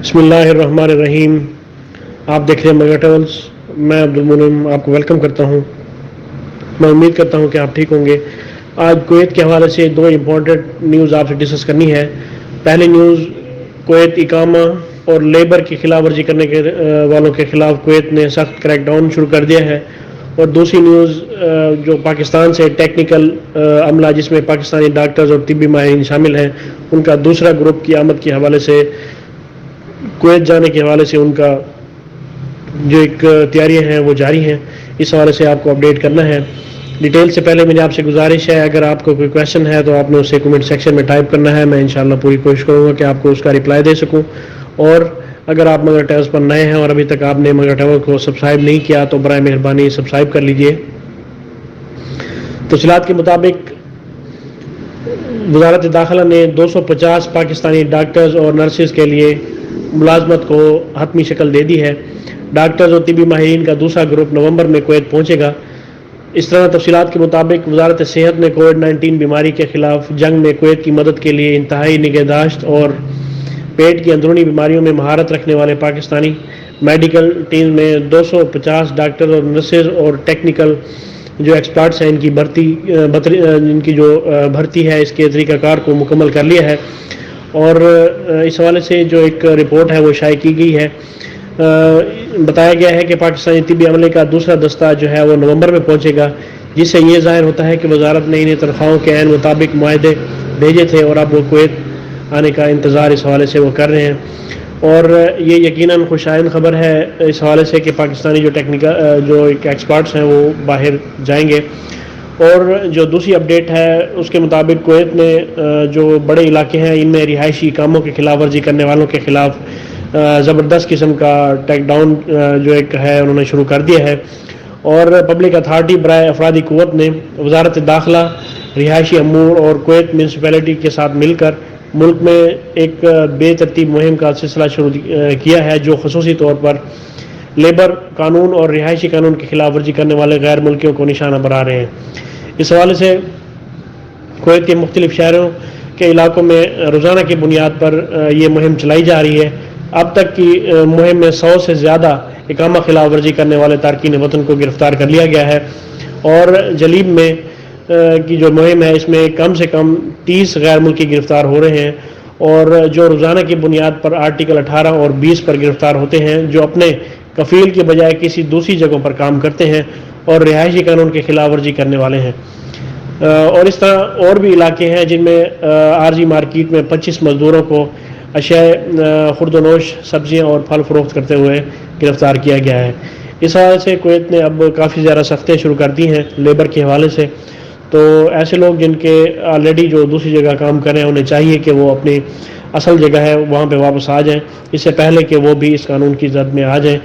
بسم اللہ الرحمن الرحیم. آپ دیکھ رہے ہیں مگا ٹریولز. میں عبدالمنعم آپ کو ویلکم کرتا ہوں. میں امید کرتا ہوں کہ آپ ٹھیک ہوں گے. آج کویت کے حوالے سے دو امپورٹنٹ نیوز آپ سے ڈسکس کرنی ہے. پہلی نیوز، کویت اقامہ اور لیبر کی خلاف ورزی کرنے کے والوں کے خلاف کویت نے سخت کریک ڈاؤن شروع کر دیا ہے. اور دوسری نیوز جو پاکستان سے ٹیکنیکل عملہ جس میں پاکستانی ڈاکٹرز اور طبی ماہرین شامل ہیں ان کا دوسرا گروپ کی آمد کے حوالے سے، کویت جانے کے حوالے سے ان کا جو ایک تیاریاں ہیں وہ جاری ہیں. اس حوالے سے آپ کو اپڈیٹ کرنا ہے. ڈیٹیل سے پہلے میری آپ سے گزارش ہے، اگر آپ کو کوئی کویشچن ہے تو آپ نے اسے کمنٹ سیکشن میں ٹائپ کرنا ہے. میں انشاءاللہ پوری کوشش کروں گا کہ آپ کو اس کا رپلائی دے سکوں. اور اگر آپ مگر ٹریولز پر نئے ہیں اور ابھی تک آپ نے مگر ٹریولز کو سبسکرائب نہیں کیا تو برائے مہربانی سبسکرائب کر لیجئے. تفصیلات کے مطابق وزارت داخلہ نے 250 پاکستانی ڈاکٹرز اور نرسز کے لیے ملازمت کو حتمی شکل دے دی ہے. ڈاکٹرز اور طبی ماہرین کا دوسرا گروپ نومبر میں کویت پہنچے گا. اس طرح تفصیلات کے مطابق وزارت صحت نے کووڈ-19 بیماری کے خلاف جنگ میں کویت کی مدد کے لیے انتہائی نگہداشت اور پیٹ کی اندرونی بیماریوں میں مہارت رکھنے والے پاکستانی میڈیکل ٹیم میں 250 ڈاکٹر اور نرسز اور ٹیکنیکل جو ایکسپرٹس ہیں ان کی جو بھرتی ہے اس کے طریقہ کار کو مکمل کر لیا ہے. اور اس حوالے سے جو ایک رپورٹ ہے وہ شائع کی گئی ہے. بتایا گیا ہے کہ پاکستانی طبی عملے کا دوسرا دستہ جو ہے وہ نومبر میں پہنچے گا، جس سے یہ ظاہر ہوتا ہے کہ وزارت نے انہیں تنخواہوں کے عین مطابق معاہدے بھیجے تھے اور اب وہ کویت آنے کا انتظار اس حوالے سے وہ کر رہے ہیں. اور یہ یقیناً خوشائن خبر ہے اس حوالے سے کہ پاکستانی جو ایک ایکسپرٹس ہیں وہ باہر جائیں گے. اور جو دوسری اپڈیٹ ہے اس کے مطابق کویت نے جو بڑے علاقے ہیں ان میں رہائشی کاموں کی خلاف ورزی کرنے والوں کے خلاف زبردست قسم کا ٹیک ڈاؤن جو ایک ہے انہوں نے شروع کر دیا ہے. اور پبلک اتھارٹی برائے افرادی قوت نے وزارت داخلہ، رہائشی امور اور کویت میونسپلٹی کے ساتھ مل کر ملک میں ایک بے ترتیب مہم کا سلسلہ شروع کیا ہے جو خصوصی طور پر لیبر قانون اور رہائشی قانون کی خلاف ورزی کرنے والے غیر ملکیوں کو نشانہ بنا رہے ہیں. اس حوالے سے کویت کے مختلف شہروں کے علاقوں میں روزانہ کی بنیاد پر یہ مہم چلائی جا رہی ہے. اب تک کی مہم میں 100 سے زیادہ اقامہ خلاف ورزی کرنے والے تارکین وطن کو گرفتار کر لیا گیا ہے. اور جلیب میں کی جو مہم ہے اس میں کم سے کم 30 غیر ملکی گرفتار ہو رہے ہیں، اور جو روزانہ کی بنیاد پر آرٹیکل 18 اور 20 پر گرفتار ہوتے ہیں جو اپنے کفیل کے بجائے کسی دوسری جگہوں پر کام کرتے ہیں اور رہائشی قانون کی خلاف ورزی کرنے والے ہیں. اور اس طرح اور بھی علاقے ہیں جن میں عارضی مارکیٹ میں 25 مزدوروں کو اشیاء خرد و نوش سبزیاں اور پھل فروخت کرتے ہوئے گرفتار کیا گیا ہے. اس حوالے سے کویت نے اب کافی زیادہ سختیاں شروع کر دی ہیں لیبر کے حوالے سے. تو ایسے لوگ جن کے آلریڈی جو دوسری جگہ کام کر رہے ہیں انہیں چاہیے کہ وہ اپنی اصل جگہ ہے وہاں پہ واپس آ جائیں اس سے پہلے کہ وہ بھی اس قانون کی زد میں آ جائیں.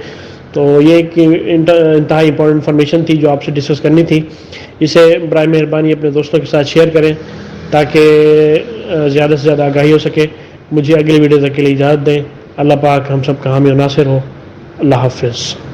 تو یہ ایک انتہائی امپورٹنٹ انفارمیشن تھی جو آپ سے ڈسکس کرنی تھی. اسے برائے مہربانی اپنے دوستوں کے ساتھ شیئر کریں تاکہ زیادہ سے زیادہ آگاہی ہو سکے. مجھے اگلی ویڈیو تک کے لیے اجازت دیں. اللہ پاک ہم سب کا حامی و ناصر ہو. اللہ حافظ.